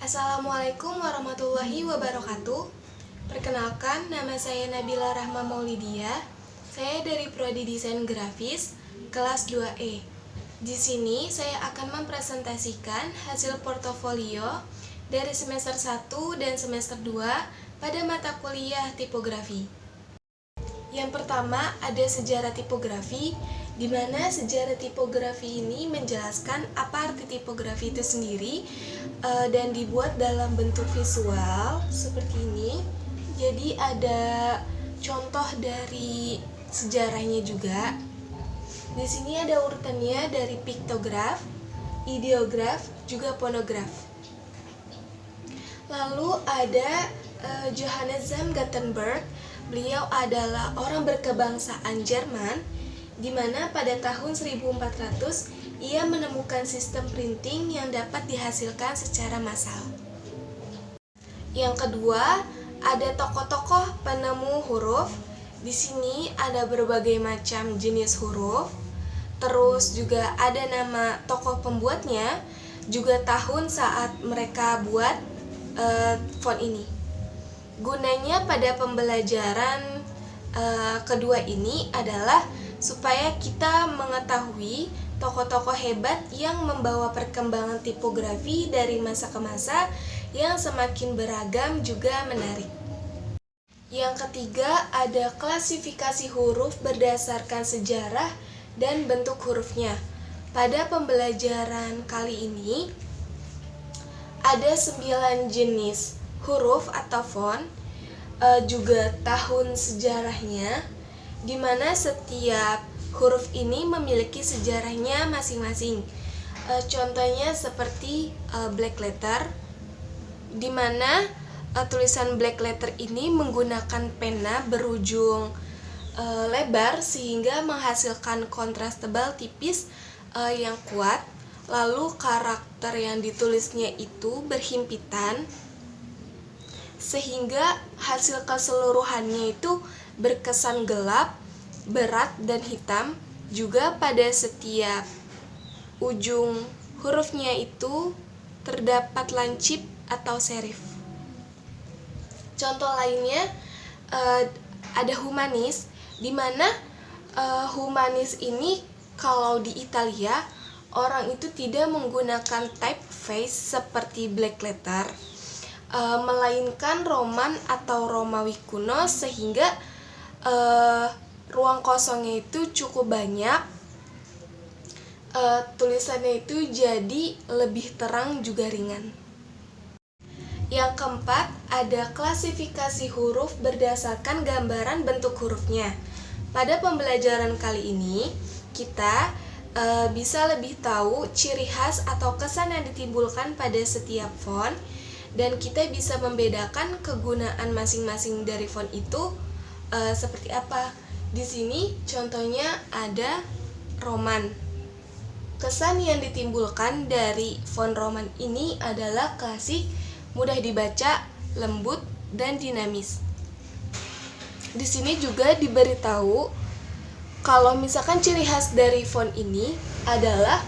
Assalamualaikum warahmatullahi wabarakatuh. Perkenalkan, nama saya Nabila Rahma Maulidia. Saya dari Prodi Desain Grafis, kelas 2E. Di sini saya akan mempresentasikan hasil portofolio dari semester 1 dan semester 2 pada mata kuliah tipografi. Yang pertama ada sejarah tipografi, di mana sejarah tipografi ini menjelaskan apa arti tipografi itu sendiri dan dibuat dalam bentuk visual seperti ini. Jadi ada contoh dari sejarahnya juga. Di sini ada urutannya dari piktograf, ideograf, juga fonograf. Lalu ada Johannes Gutenberg. Beliau adalah orang berkebangsaan Jerman, di mana pada tahun 1400 ia menemukan sistem printing yang dapat dihasilkan secara massal. Yang kedua, ada tokoh-tokoh penemu huruf. Di sini ada berbagai macam jenis huruf. Terus juga ada nama tokoh pembuatnya, juga tahun saat mereka buat font ini. Gunanya pada pembelajaran kedua ini adalah supaya kita mengetahui tokoh-tokoh hebat yang membawa perkembangan tipografi dari masa ke masa yang semakin beragam juga menarik. Yang ketiga ada klasifikasi huruf berdasarkan sejarah dan bentuk hurufnya. Pada pembelajaran kali ini ada 9 jenis huruf atau font, juga tahun sejarahnya, di mana setiap huruf ini memiliki sejarahnya masing-masing. Contohnya seperti black letter, di mana tulisan black letter ini menggunakan pena berujung lebar sehingga menghasilkan kontras tebal tipis yang kuat. Lalu karakter yang ditulisnya itu berhimpitan sehingga hasil keseluruhannya itu berkesan gelap, berat, dan hitam. Juga pada setiap ujung hurufnya itu terdapat lancip atau serif. Contoh lainnya ada humanis, di mana humanis ini kalau di Italia orang itu tidak menggunakan typeface seperti black letter, melainkan Roman atau Romawi kuno, sehingga ruang kosongnya itu cukup banyak, tulisannya itu jadi lebih terang juga ringan. Yang keempat ada klasifikasi huruf berdasarkan gambaran bentuk hurufnya. Pada pembelajaran kali ini kita bisa lebih tahu ciri khas atau kesan yang ditimbulkan pada setiap font, dan kita bisa membedakan kegunaan masing-masing dari font itu seperti apa. Di sini contohnya ada Roman. Kesan yang ditimbulkan dari font Roman ini adalah klasik, mudah dibaca, lembut, dan dinamis. Di sini juga diberitahu kalau misalkan ciri khas dari font ini adalah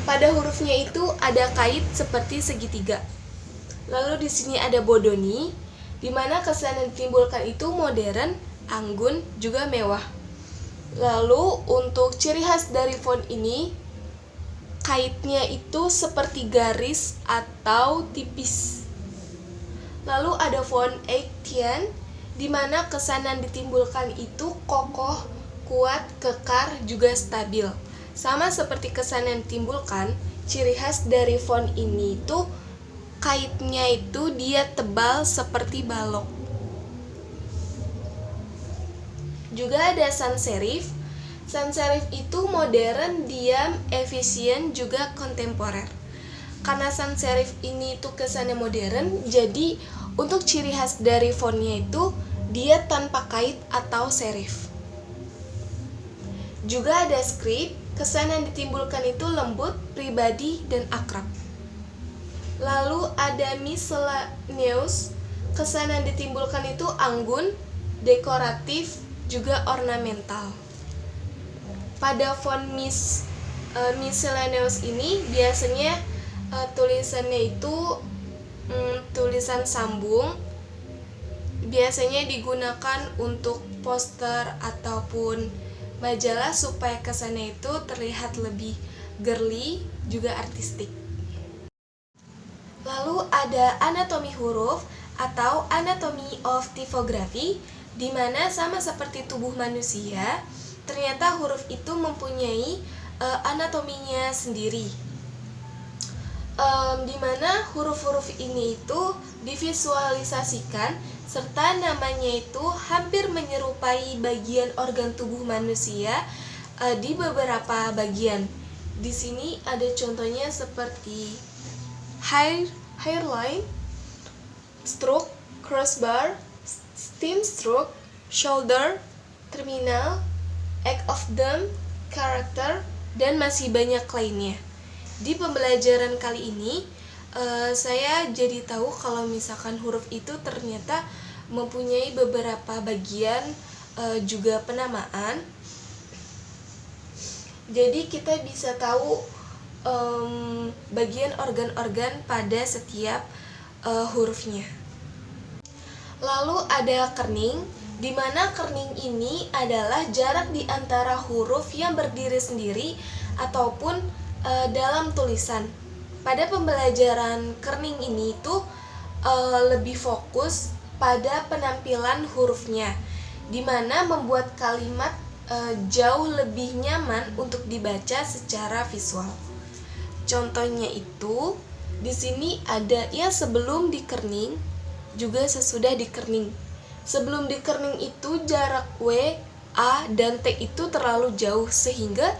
pada hurufnya itu ada kait seperti segitiga. Lalu di sini ada Bodoni, di mana kesan yang ditimbulkan itu modern, anggun, juga mewah. Lalu untuk ciri khas dari font ini, kaitnya itu seperti garis atau tipis. Lalu ada font Etienne, di mana kesan yang ditimbulkan itu kokoh, kuat, kekar, juga stabil. Sama seperti kesan yang ditimbulkan, ciri khas dari font ini itu kaitnya itu dia tebal seperti balok. Juga ada sans serif. Sans serif itu modern, diam, efisien, juga kontemporer. Karena sans serif ini itu kesannya modern, jadi untuk ciri khas dari fontnya itu dia tanpa kait atau serif. Juga ada script. Kesan yang ditimbulkan itu lembut, pribadi, dan akrab. Lalu ada miscellaneous. Kesan yang ditimbulkan itu anggun, dekoratif, juga ornamental. Pada font miscellaneous ini biasanya Tulisannya itu tulisan sambung, biasanya digunakan untuk poster ataupun majalah supaya kesannya itu terlihat lebih girly, juga artistik. Lalu ada anatomi huruf atau anatomy of typography, di mana sama seperti tubuh manusia, ternyata huruf itu mempunyai anatominya sendiri. Di mana huruf-huruf ini itu divisualisasikan serta namanya itu hampir menyerupai bagian organ tubuh manusia di beberapa bagian. Di sini ada contohnya seperti hairline, stroke, crossbar, stem stroke, shoulder, terminal, egg of them, character, dan masih banyak lainnya. Di pembelajaran kali ini, saya jadi tahu kalau misalkan huruf itu ternyata mempunyai beberapa bagian, juga penamaan. Jadi kita bisa tahu bagian organ-organ pada setiap hurufnya. Lalu ada kerning, di mana kerning ini adalah jarak di antara huruf yang berdiri sendiri ataupun dalam tulisan. Pada pembelajaran kerning ini tuh lebih fokus pada penampilan hurufnya, di mana membuat kalimat jauh lebih nyaman untuk dibaca secara visual. Contohnya itu di sini ada ya sebelum dikerning, juga sesudah dikerning. Sebelum dikerning itu jarak W, A, dan T itu terlalu jauh sehingga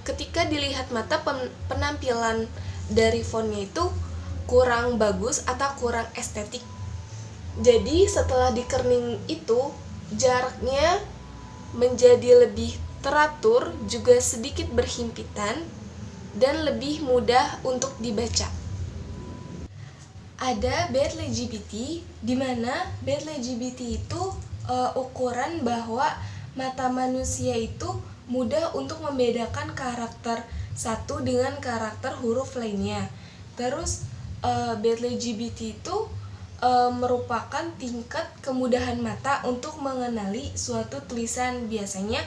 ketika dilihat mata penampilan dari fontnya itu kurang bagus atau kurang estetik. Jadi setelah dikerning itu jaraknya menjadi lebih teratur, juga sedikit berhimpitan dan lebih mudah untuk dibaca. Ada bad legibility, di mana bad legibility itu ukuran bahwa mata manusia itu mudah untuk membedakan karakter satu dengan karakter huruf lainnya. Terus bad legibility itu merupakan tingkat kemudahan mata untuk mengenali suatu tulisan. Biasanya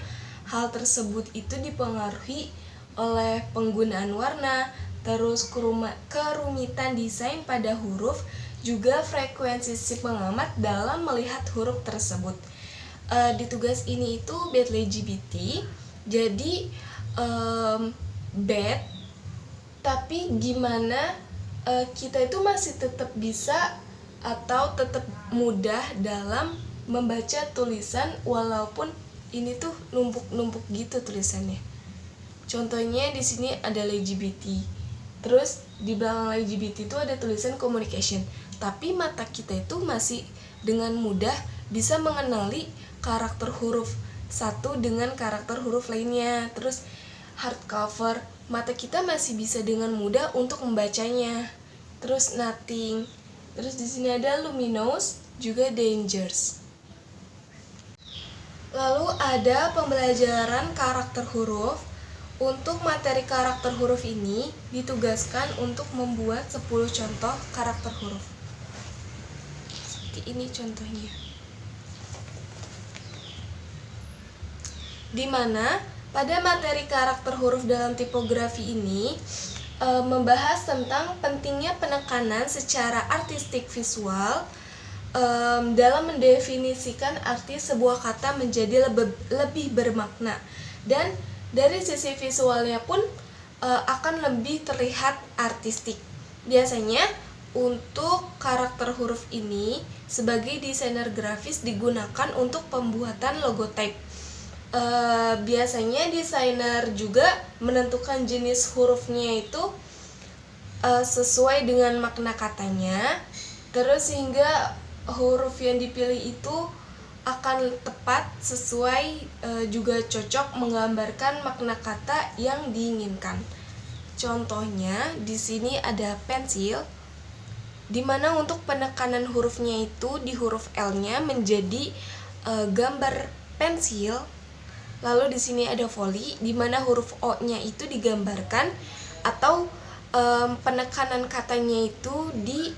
hal tersebut itu dipengaruhi oleh penggunaan warna, terus kerumitan desain pada huruf, juga frekuensi si pengamat dalam melihat huruf tersebut. Di tugas ini itu bad legibility, jadi bad, tapi gimana kita itu masih tetap bisa atau tetap mudah dalam membaca tulisan walaupun ini tuh numpuk-numpuk gitu tulisannya. Contohnya di sini ada legibility. Terus di belakang legibility itu ada tulisan communication. Tapi mata kita itu masih dengan mudah bisa mengenali karakter huruf satu dengan karakter huruf lainnya. Terus hardcover, mata kita masih bisa dengan mudah untuk membacanya. Terus nothing. Terus di sini ada luminous, juga dangers. Lalu ada pembelajaran karakter huruf. Untuk materi karakter huruf ini ditugaskan untuk membuat 10 contoh karakter huruf. Seperti ini contohnya. Di mana pada materi karakter huruf dalam tipografi ini membahas tentang pentingnya penekanan secara artistik visual dalam mendefinisikan arti sebuah kata menjadi lebih bermakna, dan dari sisi visualnya pun akan lebih terlihat artistik. Biasanya untuk karakter huruf ini sebagai desainer grafis digunakan untuk pembuatan logotype. Biasanya desainer juga menentukan jenis hurufnya itu sesuai dengan makna katanya, terus sehingga huruf yang dipilih itu akan tepat sesuai, juga cocok menggambarkan makna kata yang diinginkan. Contohnya di sini ada pensil, di mana untuk penekanan hurufnya itu di huruf L-nya menjadi gambar pensil. Lalu di sini ada volley, di mana huruf O-nya itu digambarkan atau penekanan katanya itu di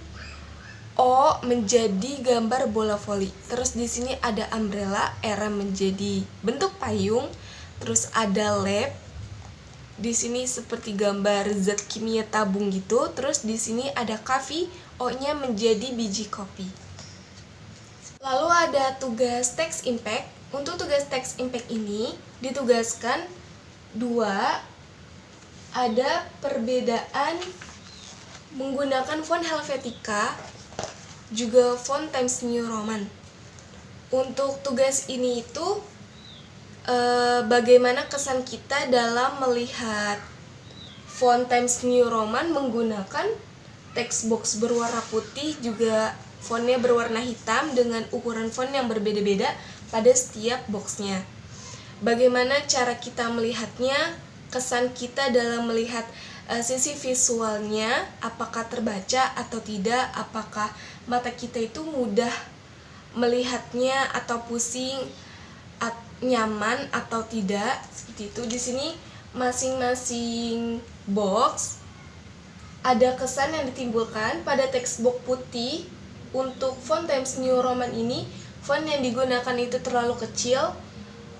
O menjadi gambar bola voli. Terus di sini ada umbrella, R menjadi bentuk payung. Terus ada lab. Di sini seperti gambar zat kimia tabung gitu. Terus di sini ada coffee, O-nya menjadi biji kopi. Lalu ada tugas text impact. Untuk tugas text impact ini ditugaskan dua. Ada perbedaan menggunakan font Helvetica juga font Times New Roman. Untuk tugas ini itu bagaimana kesan kita dalam melihat font Times New Roman menggunakan text box berwarna putih, juga fontnya berwarna hitam dengan ukuran font yang berbeda-beda pada setiap boxnya. Bagaimana cara kita melihatnya, kesan kita dalam melihat sisi visualnya, apakah terbaca atau tidak, apakah mata kita itu mudah melihatnya atau pusing, nyaman atau tidak, seperti itu. Di sini masing-masing box ada kesan yang ditimbulkan pada teks box putih. Untuk font Times New Roman ini, font yang digunakan itu terlalu kecil.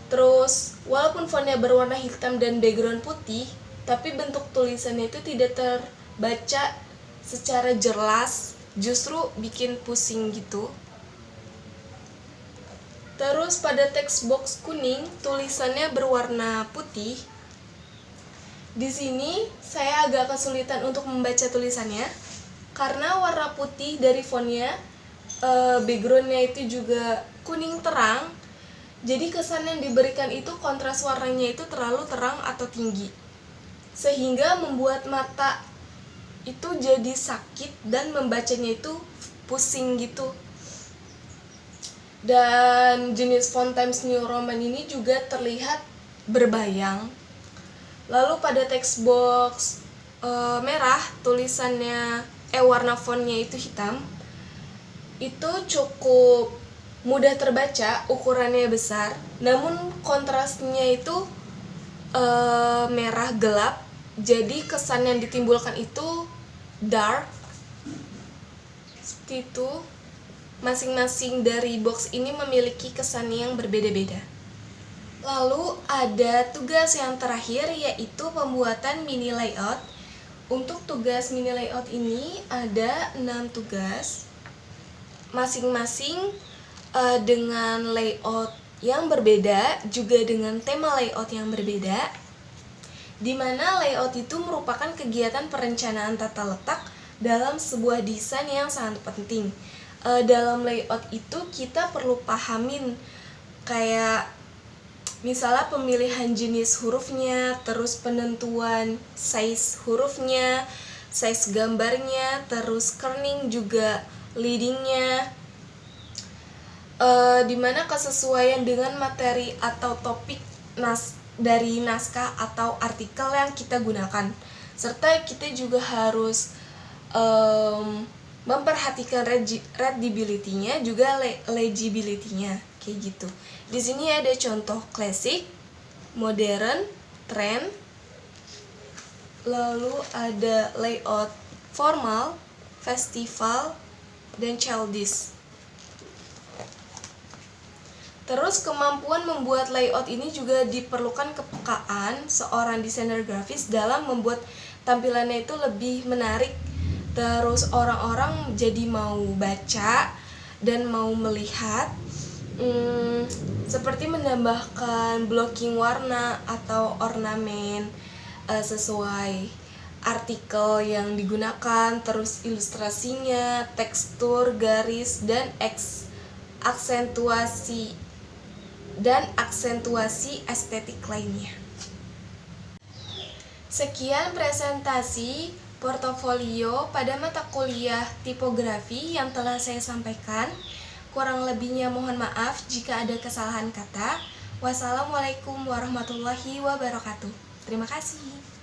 Terus walaupun fontnya berwarna hitam dan background putih, tapi bentuk tulisannya itu tidak terbaca secara jelas, justru bikin pusing gitu. Terus pada text box kuning, tulisannya berwarna putih. Di sini saya agak kesulitan untuk membaca tulisannya karena warna putih dari fontnya, backgroundnya itu juga kuning terang. Jadi kesan yang diberikan itu kontras warnanya itu terlalu terang atau tinggi, sehingga membuat mata itu jadi sakit dan membacanya itu pusing gitu. Dan jenis font Times New Roman ini juga terlihat berbayang. Lalu pada text box merah, tulisannya warna fontnya itu hitam, itu cukup mudah terbaca, ukurannya besar, namun kontrasnya itu merah gelap, jadi kesan yang ditimbulkan itu dark, seperti itu. Masing-masing dari box ini memiliki kesan yang berbeda-beda. Lalu ada tugas yang terakhir, yaitu pembuatan mini layout. Untuk tugas mini layout ini ada 6 tugas, masing-masing dengan layout yang berbeda, juga dengan tema layout yang berbeda, di mana layout itu merupakan kegiatan perencanaan tata letak dalam sebuah desain yang sangat penting. Dalam layout itu kita perlu pahamin kayak misalnya pemilihan jenis hurufnya, terus penentuan size hurufnya, size gambarnya, terus kerning juga leadingnya, dimana kesesuaian dengan materi atau topik dari naskah atau artikel yang kita gunakan, serta kita juga harus memperhatikan readability-nya juga legibility-nya, kayak gitu. Di sini ada contoh klasik, modern, trend, lalu ada layout formal, festival, dan childish. Terus kemampuan membuat layout ini juga diperlukan kepekaan seorang desainer grafis dalam membuat tampilannya itu lebih menarik. Terus orang-orang jadi mau baca dan mau melihat, seperti menambahkan blocking warna atau ornamen sesuai artikel yang digunakan, terus ilustrasinya, tekstur, garis, dan aksentuasi estetik lainnya. Sekian presentasi portofolio pada mata kuliah tipografi yang telah saya sampaikan. Kurang lebihnya mohon maaf jika ada kesalahan kata. Wassalamualaikum warahmatullahi wabarakatuh. Terima kasih.